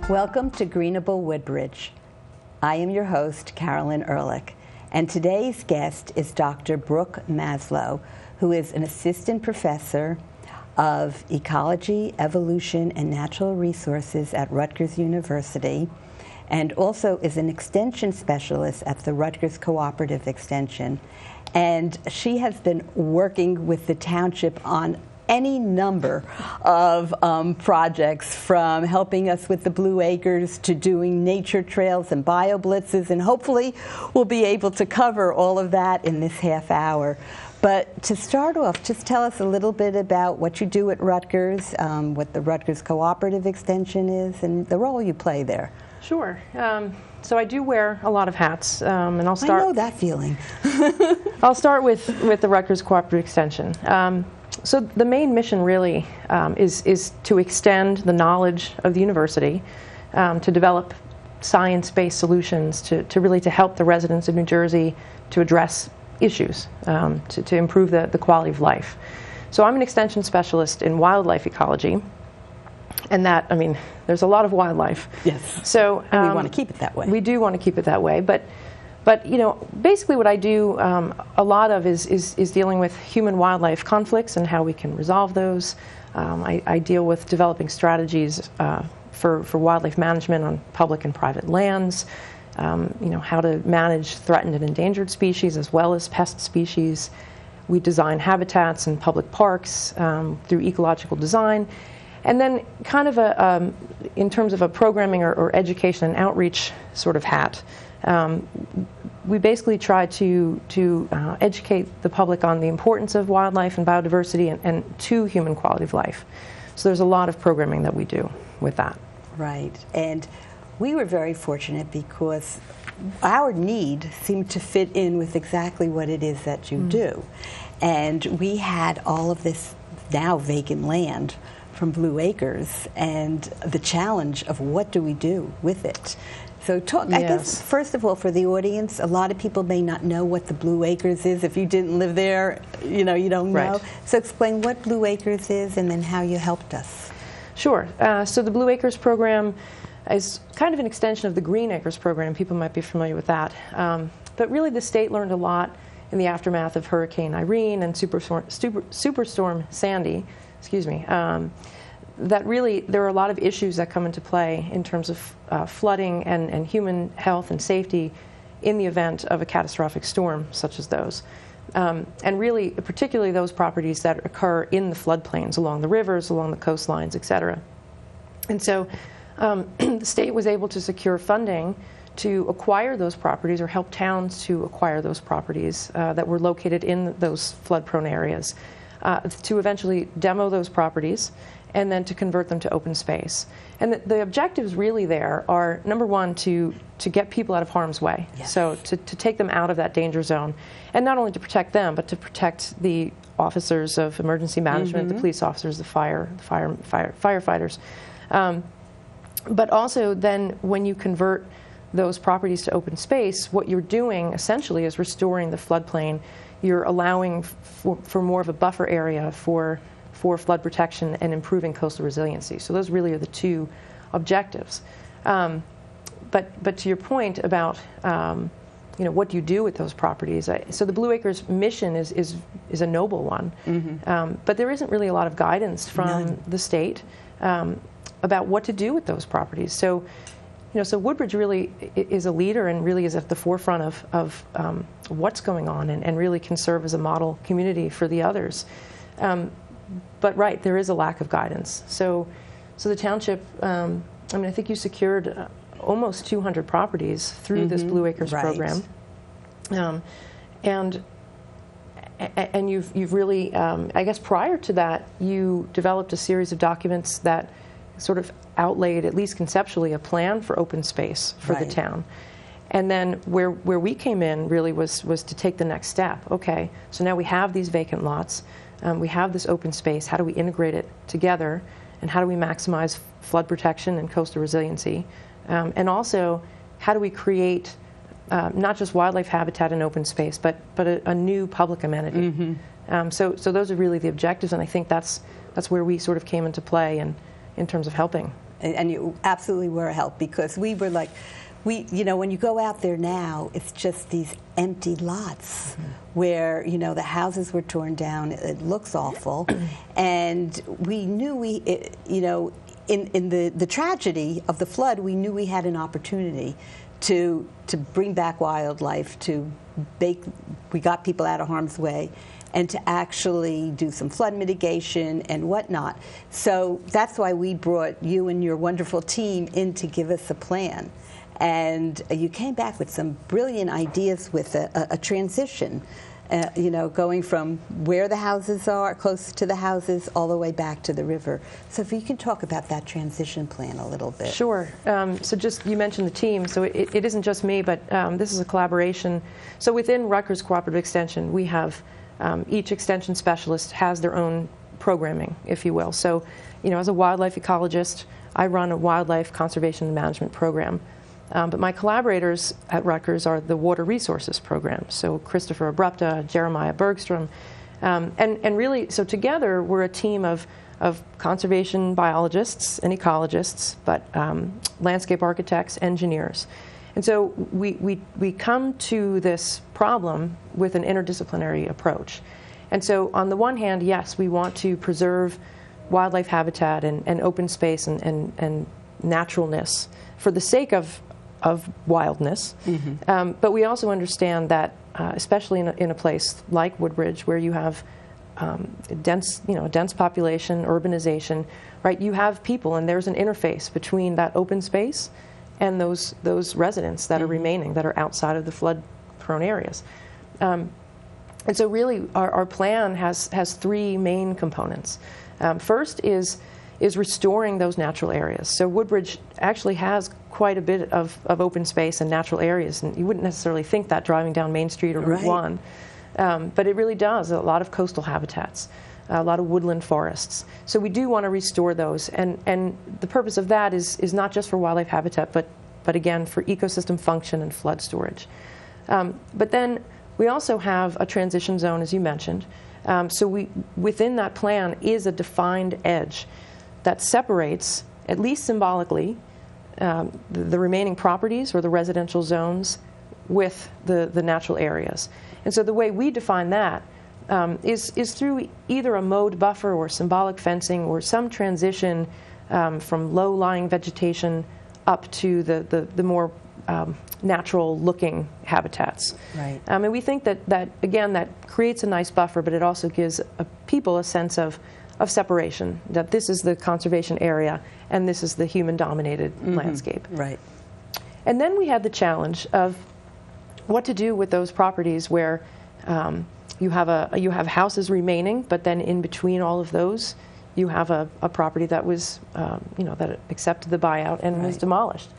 Welcome to Greenable Woodbridge. I am your host, Carolyn Ehrlich, and today's guest is Dr. Brooke Maslo, who is an assistant professor of Ecology, Evolution, and Natural Resources at Rutgers University, and also is an extension specialist at the Rutgers Cooperative Extension. And she has been working with the township on any number of projects, from helping us with the Blue Acres to doing nature trails and bio blitzes, and hopefully we'll be able to cover all of that in this half hour. But to start off, just tell us a little bit about what you do at Rutgers, what the Rutgers Cooperative Extension is, and the role you play there. Sure. So I do wear a lot of hats, and I'll start. I know that feeling. I'll start with the Rutgers Cooperative Extension. So the main mission really is to extend the knowledge of the university, to develop science-based solutions to really help the residents of New Jersey to address issues, to improve the quality of life. So I'm an extension specialist in wildlife ecology, and that, I mean, there's a lot of wildlife. Yes. So and we want to keep it that way. We do want to keep it that way, but you know, basically what I do a lot of is dealing with human-wildlife conflicts and how we can resolve those. I deal with developing strategies for wildlife management on public and private lands, you know, how to manage threatened and endangered species as well as pest species. We design habitats in public parks through ecological design. And then kind of in terms of a programming or education and outreach sort of hat, we basically try to educate the public on the importance of wildlife and biodiversity and to human quality of life. So there's a lot of programming that we do with that. Right. And we were very fortunate because our need seemed to fit in with exactly what it is that you do. And we had all of this now vacant land from Blue Acres and the challenge of what do we do with it. So talk, yes. I guess, first of all, for the audience, a lot of people may not know what the Blue Acres is. If you didn't live there, you know, you don't know. Right. So explain what Blue Acres is and then how you helped us. Sure. So the Blue Acres program is kind of an extension of the Green Acres program. People might be familiar with that. But really the state learned a lot in the aftermath of Hurricane Irene and Superstorm Sandy, that really there are a lot of issues that come into play in terms of flooding and human health and safety in the event of a catastrophic storm such as those. And really, particularly those properties that occur in the floodplains, along the rivers, along the coastlines, et cetera. And so the state was able to secure funding to acquire those properties or help towns to acquire those properties that were located in those flood-prone areas, to eventually demo those properties and then to convert them to open space. And the objectives really there are, number one, to get people out of harm's way. Yes. So to take them out of that danger zone, and not only to protect them, but to protect the officers of emergency management, the police officers, the firefighters. But also then when you convert those properties to open space, what you're doing essentially is restoring the floodplain. You're allowing for more of a buffer area for flood protection and improving coastal resiliency. So those really are the two objectives. But to your point about you know, what do you do with those properties? So the Blue Acres mission is a noble one, but there isn't really a lot of guidance from the state about what to do with those properties. So you know, so Woodbridge really is a leader and really is at the forefront of what's going on and really can serve as a model community for the others. But right, there is a lack of guidance. So the township, I mean, I think you secured almost 200 properties through this Blue Acres program, and you've really, I guess, prior to that, you developed a series of documents that sort of outlaid, at least conceptually, a plan for open space for the town. And then where we came in really was to take the next step. Okay, so now we have these vacant lots. We have this open space. How do we integrate it together? And how do we maximize flood protection and coastal resiliency? And also, how do we create not just wildlife habitat and open space, but a new public amenity? So those are really the objectives, and I think that's where we sort of came into play in terms of helping. And you absolutely were a help, because we were like, when you go out there now, it's just these empty lots where, the houses were torn down. It looks awful. And we knew in the tragedy of the flood, we knew we had an opportunity to bring back wildlife, we got people out of harm's way, and to actually do some flood mitigation and whatnot. So that's why we brought you and your wonderful team in to give us a plan. And you came back with some brilliant ideas with a transition, going from where the houses are, close to the houses, all the way back to the river. So if you can talk about that transition plan a little bit. Sure. So you mentioned the team. So it isn't just me, but this is a collaboration. So within Rutgers Cooperative Extension, we have each extension specialist has their own programming, if you will. So, as a wildlife ecologist, I run a wildlife conservation and management program. But my collaborators at Rutgers are the water resources program. So Christopher Abrupta, Jeremiah Bergstrom, and really, so together we're a team of conservation biologists and ecologists, but landscape architects, engineers. And so we come to this problem with an interdisciplinary approach. And so on the one hand, yes, we want to preserve wildlife habitat and open space and naturalness for the sake of wildness. But we also understand that, especially in a place like Woodbridge, where you have a dense population, urbanization, right? You have people, and there's an interface between that open space and those residents that are remaining, that are outside of the flood-prone areas. And so really our plan has three main components. First is restoring those natural areas. So Woodbridge actually has quite a bit of open space and natural areas, and you wouldn't necessarily think that driving down Main Street or Route 1. But it really does. A lot of coastal habitats, a lot of woodland forests. So we do want to restore those, and the purpose of that is not just for wildlife habitat, but again for ecosystem function and flood storage. But then we also have a transition zone, as you mentioned. So within that plan is a defined edge that separates, at least symbolically, the remaining properties or the residential zones with the natural areas. And so the way we define that is through either a mowed buffer or symbolic fencing or some transition from low-lying vegetation up to the more natural-looking habitats. Right. And we think that again, that creates a nice buffer, but it also gives people a sense of separation, that this is the conservation area and this is the human-dominated landscape. Right. And then we had the challenge of what to do with those properties where you have houses remaining, but then in between all of those, you have a property that was that accepted the buyout and was demolished.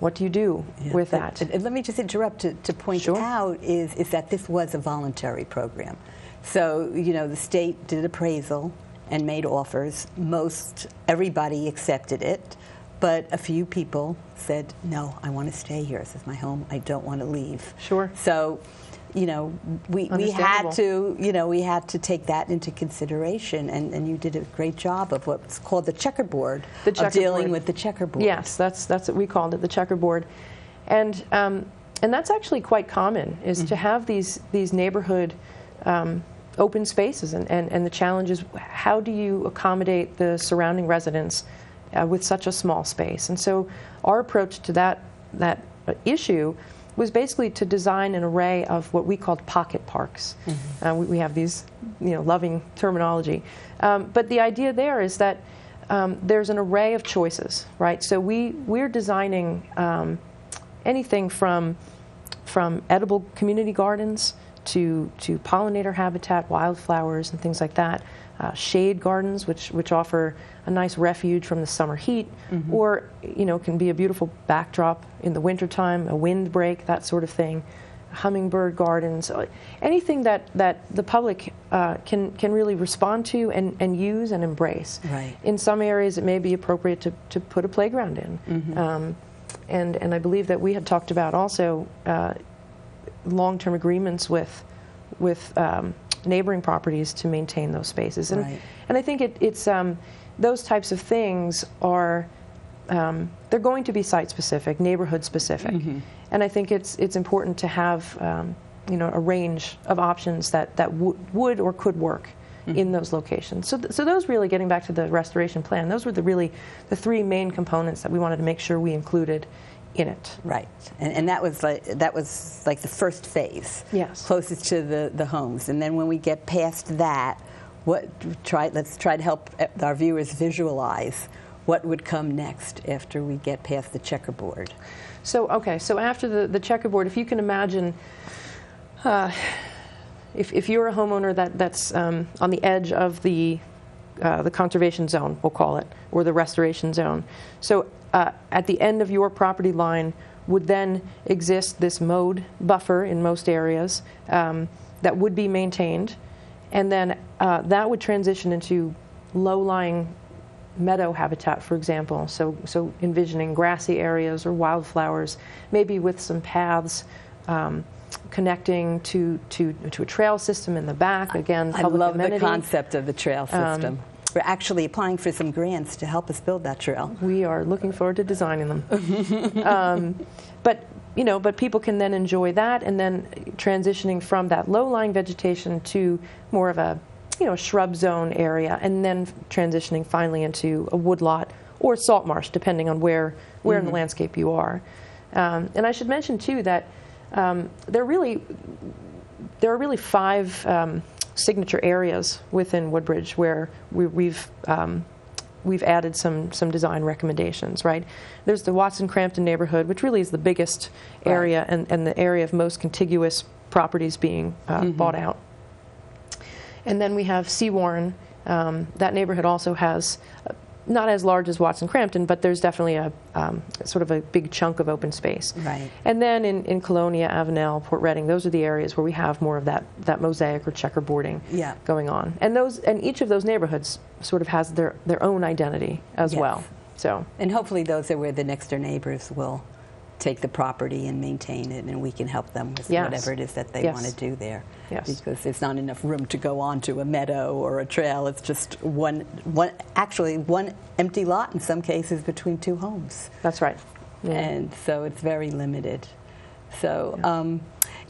What do you do with that? And let me just interrupt to point out is that this was a voluntary program. So, the state did appraisal and made offers. Everybody accepted it, but a few people said, no, I want to stay here. This is my home. I don't want to leave. Sure. So, we had to take that into consideration, and you did a great job of what's called the checkerboard, of dealing with the checkerboard. Yes, that's what we called it, the checkerboard. And that's actually quite common, is to have these neighborhood open spaces, and the challenge is, how do you accommodate the surrounding residents with such a small space? And so our approach to that issue was basically to design an array of what we called pocket parks. We have these loving terminology. But the idea there is that there's an array of choices, right? So we're designing anything from edible community gardens to pollinator habitat, wildflowers and things like that, shade gardens which offer a nice refuge from the summer heat, or can be a beautiful backdrop in the wintertime, a windbreak, that sort of thing, hummingbird gardens, anything that the public can really respond to and use and embrace. Right. In some areas it may be appropriate to put a playground in. And I believe that we had talked about also long-term agreements with neighboring properties to maintain those spaces. And I think it's those types of things are they're going to be site-specific, neighborhood-specific. And I think it's important to have a range of options that would or could work in those locations. So those really, getting back to the restoration plan, those were the three main components that we wanted to make sure we included in it. Right, and that was like the first phase. Yes. Closest to the homes, and then when we get past that, let's try to help our viewers visualize what would come next after we get past the checkerboard. So after the checkerboard, if you can imagine, if you're a homeowner that's on the edge of the conservation zone, we'll call it, or the restoration zone. So at the end of your property line would then exist this mowed buffer in most areas that would be maintained, and then that would transition into low-lying meadow habitat, for example. So envisioning grassy areas or wildflowers, maybe with some paths connecting to a trail system in the back. Again, public amenity. I love the concept of the trail system. We're actually applying for some grants to help us build that trail. We are looking forward to designing them. But people can then enjoy that, and then transitioning from that low-lying vegetation to more of a shrub zone area, and then transitioning finally into a woodlot or salt marsh, depending on where in the landscape you are. And I should mention too that there are really 5 signature areas within Woodbridge where we've added some design recommendations. Right, there's the Watson-Crampton neighborhood, which really is the biggest area, and the area of most contiguous properties being bought out. And then we have Seawarren. That neighborhood also has, not as large as Watson-Crampton, but there's definitely a sort of a big chunk of open space. Right. And then in Colonia, Avenel, Port Reading, those are the areas where we have more of that mosaic or checkerboarding going on. And each of those neighborhoods sort of has their own identity as well. So. And hopefully those are where the next door neighbors will take the property and maintain it, and we can help them with whatever it is that they want to do there. Yes. Because there's not enough room to go onto a meadow or a trail. It's just one empty lot in some cases between 2 homes. That's right. Yeah. And so it's very limited. So,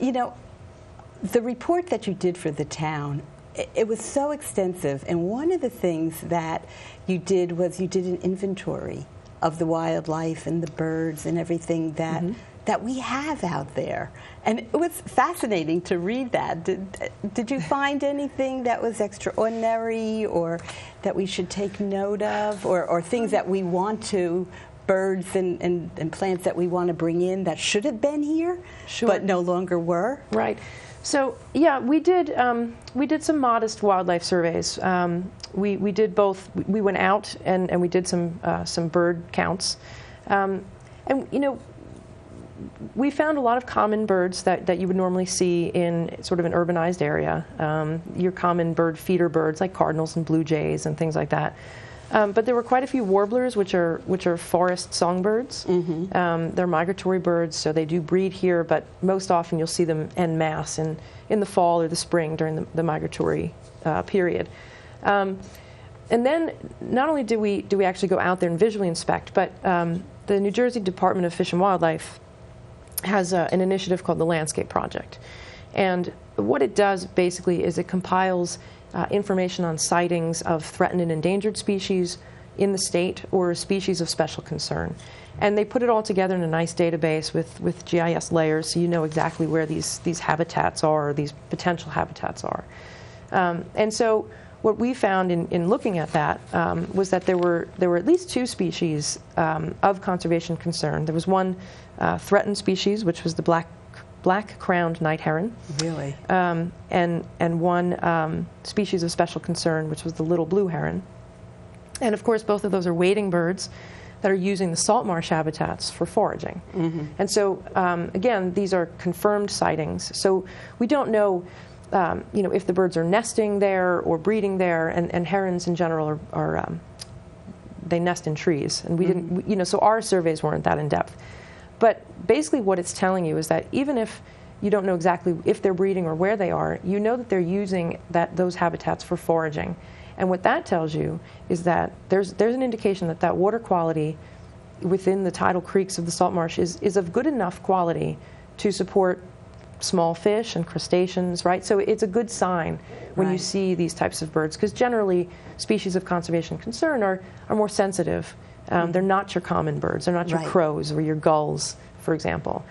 the report that you did for the town, it was so extensive, and one of the things that you did was you did an inventory of the wildlife and the birds and everything that we have out there. And it was fascinating to read that. Did you find anything that was extraordinary or that we should take note of, or things that we want to, birds and plants that we want to bring in that should have been here but no longer were? Right. So we did some modest wildlife surveys. We did both. We went out and we did some bird counts, and we found a lot of common birds that you would normally see in sort of an urbanized area. Your common bird feeder birds like cardinals and blue jays and things like that. But there were quite a few warblers, which are forest songbirds. They're migratory birds, so they do breed here, but most often you'll see them en masse in the fall or the spring during the migratory period. And then not only do we actually go out there and visually inspect, but the New Jersey Department of Fish and Wildlife has an initiative called the Landscape Project. And what it does basically is it compiles information on sightings of threatened and endangered species in the state or species of special concern. And they put it all together in a nice database with GIS layers, so you know exactly where these habitats are, or these potential habitats are. And so what we found in looking at that was that there were at least 2 species of conservation concern. There was one threatened species, which was the black-crowned night heron. Really? And one species of special concern, which was the little blue heron. And of course, both of those are wading birds that are using the salt marsh habitats for foraging. And so, again, these are confirmed sightings. So we don't know, if the birds are nesting there or breeding there. And herons in general are they nest in trees. And we didn't, so our surveys weren't that in depth. But basically what it's telling you is that even if you don't know exactly if they're breeding or where they are, you know that they're using those habitats for foraging. And what that tells you is that there's an indication that water quality within the tidal creeks of the salt marsh is of good enough quality to support small fish and crustaceans, right? So it's a good sign when you see these types of birds, because generally species of conservation concern are more sensitive. They're not your common birds. They're not your crows or your gulls, for example.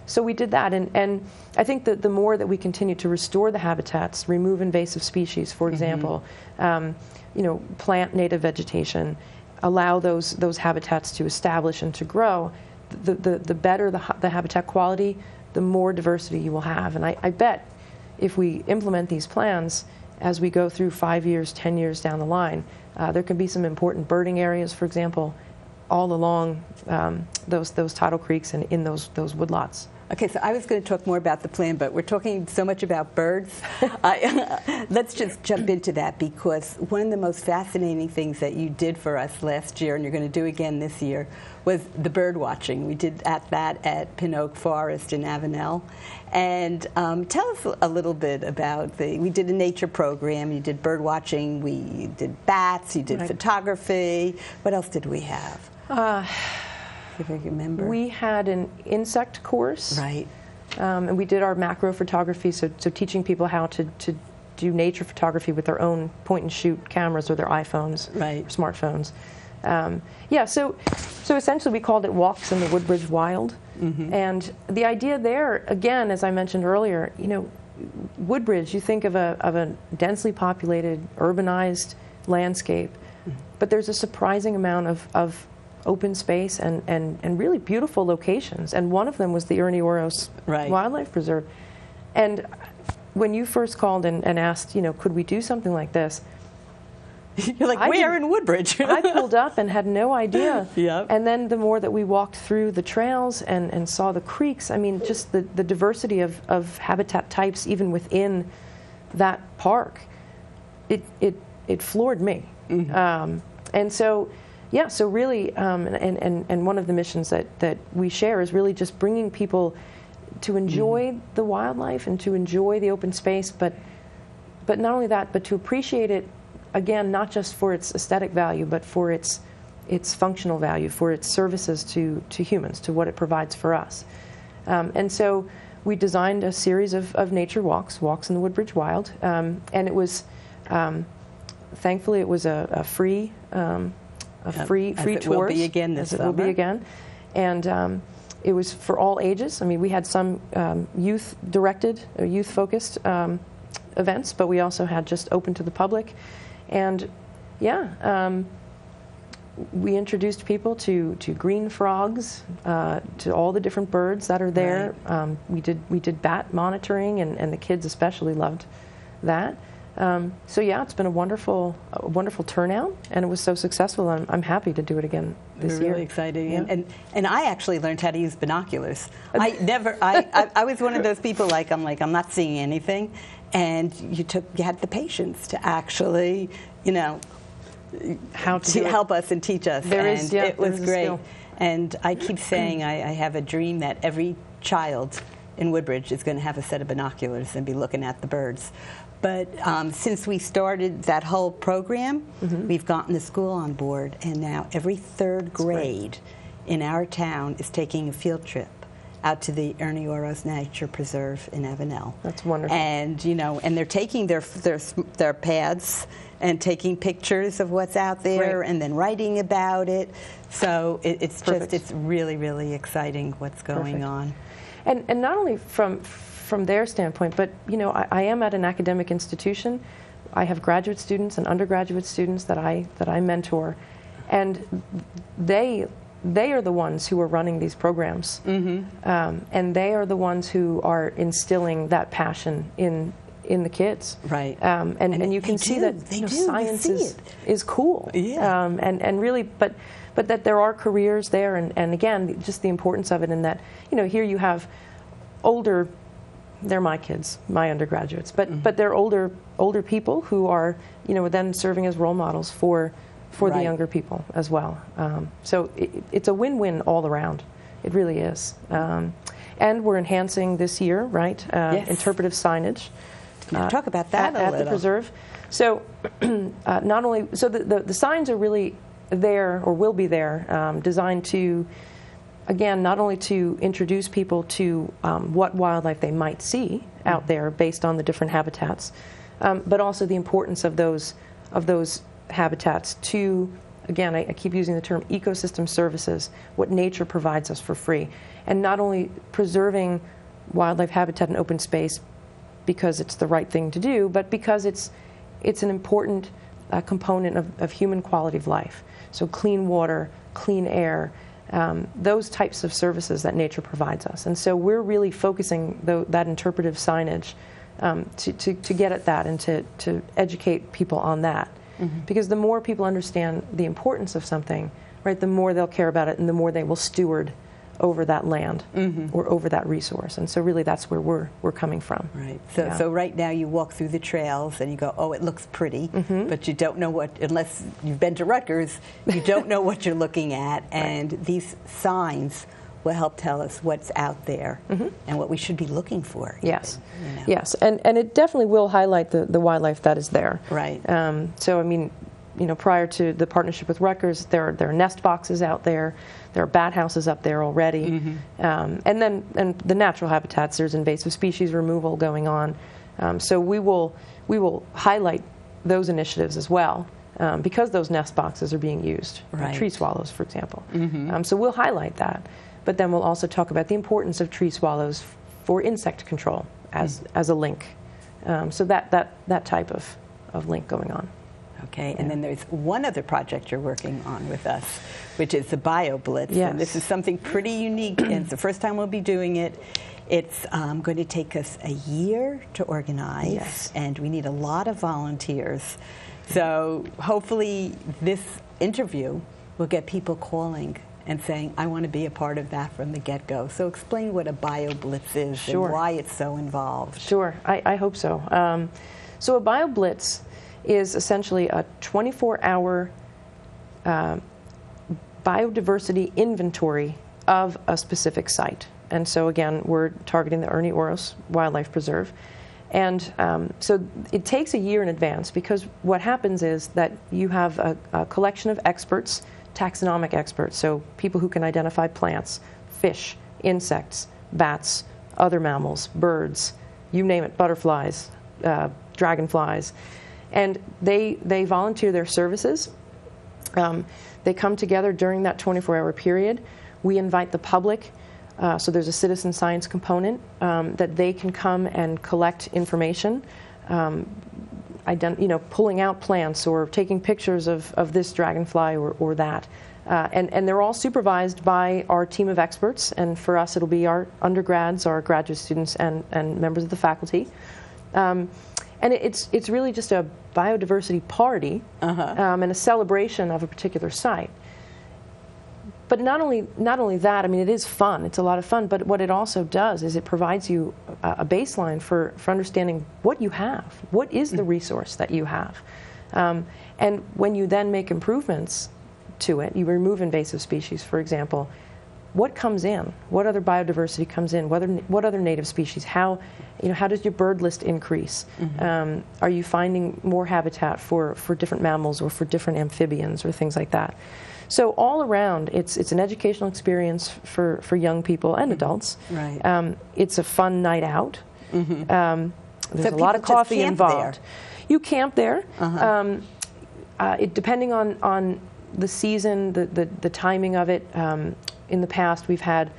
So we did that, and I think that the more that we continue to restore the habitats, remove invasive species, for example, plant native vegetation, allow those habitats to establish and to grow, the better the habitat quality, the more diversity you will have. And I bet if we implement these plans as we go through 5 years, 10 years down the line, there can be some important birding areas, for example, all along those tidal creeks and in those woodlots. Okay, so I was going to talk more about the plan, but we're talking so much about birds. Let's just jump into that, because one of the most fascinating things that you did for us last year, and you're going to do again this year, was the bird watching. We did that at Pin Oak Forest in Avenel. And tell us a little bit about we did a nature program, you did bird watching, we did bats, you did photography. What else did we have? If I remember. We had an insect course. Right. And we did our macro photography, so teaching people how to do nature photography with their own point-and-shoot cameras or their iPhones or smartphones. So essentially we called it Walks in the Woodbridge Wild. And the idea there, again, as I mentioned earlier, Woodbridge, you think of a densely populated, urbanized landscape, but there's a surprising amount of open space and really beautiful locations. And one of them was the Ernie Oros Wildlife Preserve. And when you first called and asked, could we do something like this? You're like, where in Woodbridge? I pulled up and had no idea. And then the more that we walked through the trails and saw the creeks, I mean, just the diversity of habitat types even within that park, it floored me. And so, so really, and one of the missions that we share is really just bringing people to enjoy the wildlife and to enjoy the open space, but not only that, but to appreciate it, again, not just for its aesthetic value, but for its functional value, for its services to humans, to what it provides for us. And so we designed a series of nature walks in the Woodbridge Wild, and it was, thankfully, it was a free free tour. It will be again this summer. It will be again. And it was for all ages. I mean, we had some youth-directed, or youth-focused events, but we also had just open to the public. And we introduced people to green frogs, to all the different birds that are there. We did bat monitoring, and the kids especially loved that. It's been a wonderful turnout, and it was so successful. I'm happy to do it again this year. Really exciting, and I actually learned how to use binoculars. I was one of those people I'm not seeing anything, and you had the patience to actually how to help us and teach us. It was great. Skill. And I keep saying I have a dream that every child in Woodbridge is going to have a set of binoculars and be looking at the birds. But since we started that whole program, we've gotten the school on board, and now every third grade in our town is taking a field trip out to the Ernie Oros Nature Preserve in Avenel. That's wonderful. And and they're taking their pads and taking pictures of what's out there, and then writing about it. So it's really, really exciting what's going on. And not only from their standpoint, but I am at an academic institution. I have graduate students and undergraduate students that I mentor, and they are the ones who are running these programs, and they are the ones who are instilling that passion in the kids. Right. And you can see that science is cool. Yeah. And really, but that there are careers there, and again, just the importance of it, in that here you have older. They're my kids, my undergraduates, but they're older people who are then serving as role models for the younger people as well. So it's a win-win all around. It really is. And we're enhancing this year, interpretive signage. Talk about that at the preserve. So not only the signs are really there, or will be there, designed to, again, not only to introduce people to what wildlife they might see out there based on the different habitats, but also the importance of those habitats to, again, I keep using the term ecosystem services, what nature provides us for free. And not only preserving wildlife habitat and open space because it's the right thing to do, but because it's an important component of human quality of life. So clean water, clean air, those types of services that nature provides us. And so we're really focusing that interpretive signage to get at that and to educate people on that. Mm-hmm. Because the more people understand the importance of something, right, the more they'll care about it and the more they will steward over that land or over that resource. And so really that's where we're coming from. Right. So right now you walk through the trails and you go, oh, it looks pretty, but you don't know what, unless you've been to Rutgers, you don't know what you're looking at. And these signs will help tell us what's out there and what we should be looking for. Yes. Even, you know. Yes. And it definitely will highlight the wildlife that is there. Right. So, I mean, you know, prior to the partnership with Rutgers, there are nest boxes out there. There are bat houses up there already. And then the natural habitats, there's invasive species removal going on. So we will highlight those initiatives as well because those nest boxes are being used. Right. Tree swallows, for example. So we'll highlight that. But then we'll also talk about the importance of tree swallows for insect control as a link. So that type of link going on. Okay, and then there's one other project you're working on with us, which is the Blitz. Yes. And this is something pretty unique, and it's the first time we'll be doing it. It's going to take us a year to organize, and we need a lot of volunteers. So hopefully this interview will get people calling and saying, I want to be a part of that from the get-go. So explain what a Blitz is and why it's so involved. Sure, I hope so. So a Blitz is essentially a 24-hour biodiversity inventory of a specific site. And so again, we're targeting the Ernie Oros Wildlife Preserve. And so it takes a year in advance because what happens is that you have a collection of experts, taxonomic experts, so people who can identify plants, fish, insects, bats, other mammals, birds, you name it, butterflies, dragonflies. And they volunteer their services. They come together during that 24-hour period. We invite the public, so there's a citizen science component, that they can come and collect information, pulling out plants or taking pictures of this dragonfly or that. And they're all supervised by our team of experts. And for us, it'll be our undergrads, our graduate students, and members of the faculty. And it's really just a biodiversity party and a celebration of a particular site. But not only that, I mean, it is fun. It's a lot of fun. But what it also does is it provides you a baseline for understanding what you have. What is the resource that you have? And when you then make improvements to it, you remove invasive species, for example, what comes in? What other biodiversity comes in? What other native species? How does your bird list increase? Are you finding more habitat for different mammals or for different amphibians or things like that? So all around, it's an educational experience for young people and adults. Right. It's a fun night out. There's a lot of coffee involved. You camp there. Depending on the season, the timing of it. In the past, we've had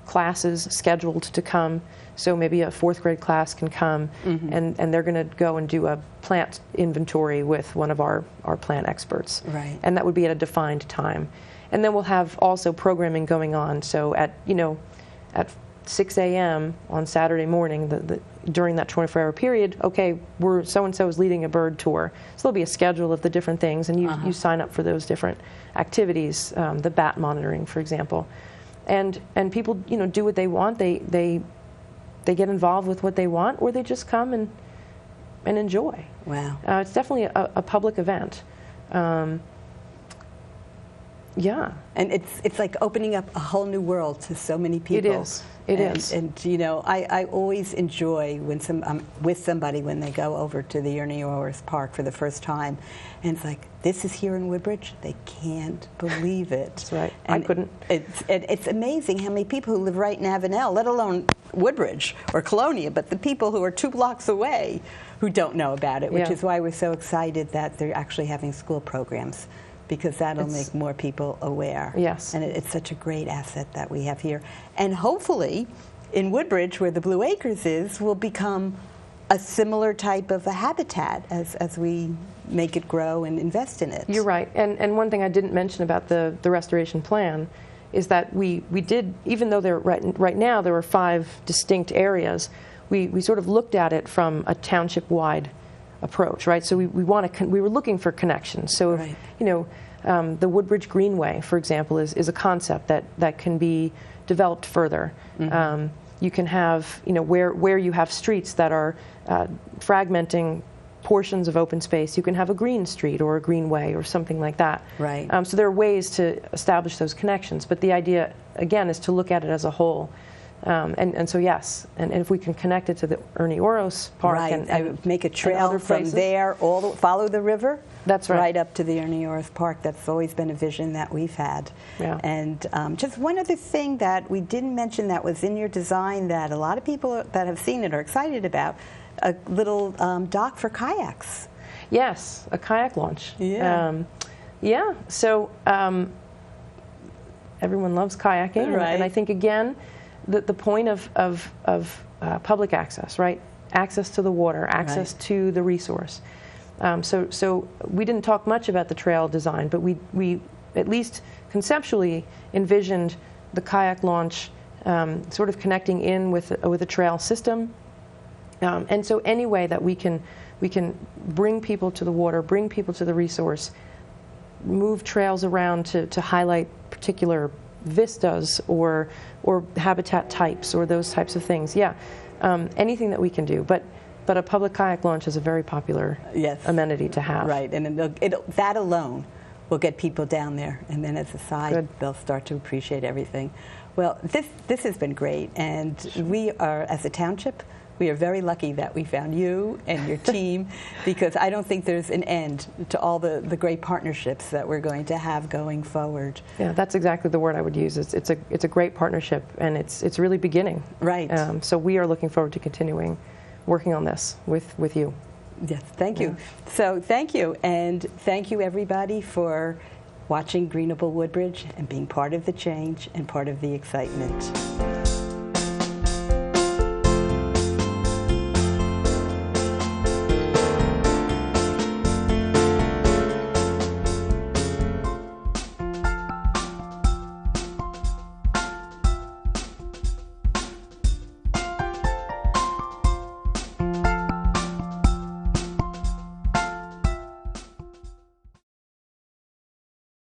classes scheduled to come. So maybe a 4th grade class can come, and they're going to go and do a plant inventory with one of our plant experts. Right. And that would be at a defined time. And then we'll have also programming going on. So at 6 a.m. on Saturday morning, during that 24-hour period, okay, so-and-so is leading a bird tour. So there'll be a schedule of the different things, and you sign up for those different activities, the bat monitoring, for example. And people, do what they want. They get involved with what they want, or they just come and enjoy. Wow. It's definitely a public event. Yeah. And it's like opening up a whole new world to so many people. It is. It is. And you know, I always enjoy when I'm with somebody when they go over to the Ernie Park for the first time, and it's like, this is here in Woodbridge. They can't believe it. That's right. And I couldn't. It's amazing how many people who live right in Avenel, let alone Woodbridge or Colonia, but the people who are 2 blocks away who don't know about it, which is why we're so excited that they're actually having school programs, because that'll make more people aware. Yes. And it's such a great asset that we have here. And hopefully, in Woodbridge, where the Blue Acres is, will become a similar type of a habitat as we make it grow and invest in it. You're right. And one thing I didn't mention about the restoration plan is that we did, even though there right now there are 5 distinct areas, we sort of looked at it from a township-wide approach, right? So we were looking for connections. So, right. You know, the Woodbridge Greenway, for example, is a concept that can be developed further. Mm-hmm. You can have, you know, where you have streets that are fragmenting portions of open space, you can have a green street or a greenway or something like that. Right. So there are ways to establish those connections, but the idea, again, is to look at it as a whole. And so yes, and if we can connect it to the Ernie Oros Park, right. and make a trail from there, follow the river. That's right. Right up to the Ernie Oros Park. That's always been a vision that we've had. Yeah. And just one other thing that we didn't mention that was in your design that a lot of people that have seen it are excited about, a little dock for kayaks. Yes, a kayak launch. Yeah. Yeah. So everyone loves kayaking, right. and I think again, the point of public access, right? Access to the water, access right. to the resource. So we didn't talk much about the trail design, but we at least conceptually envisioned the kayak launch sort of connecting in with a trail system. And so any way that we can bring people to the water, bring people to the resource, move trails around to highlight particular vistas or habitat types or those types of things. Yeah, anything that we can do. But a public kayak launch is a very popular amenity to have. Right, and that alone will get people down there, and then as a side, they'll start to appreciate everything. Well, this has been great, and we are, as a township, we are very lucky that we found you and your team, because I don't think there's an end to all the great partnerships that we're going to have going forward. Yeah, that's exactly the word I would use. It's a great partnership, and it's really beginning. Right. So we are looking forward to continuing working on this with you. Yes, thank you. So thank you, and thank you everybody for watching Greenable Woodbridge and being part of the change and part of the excitement.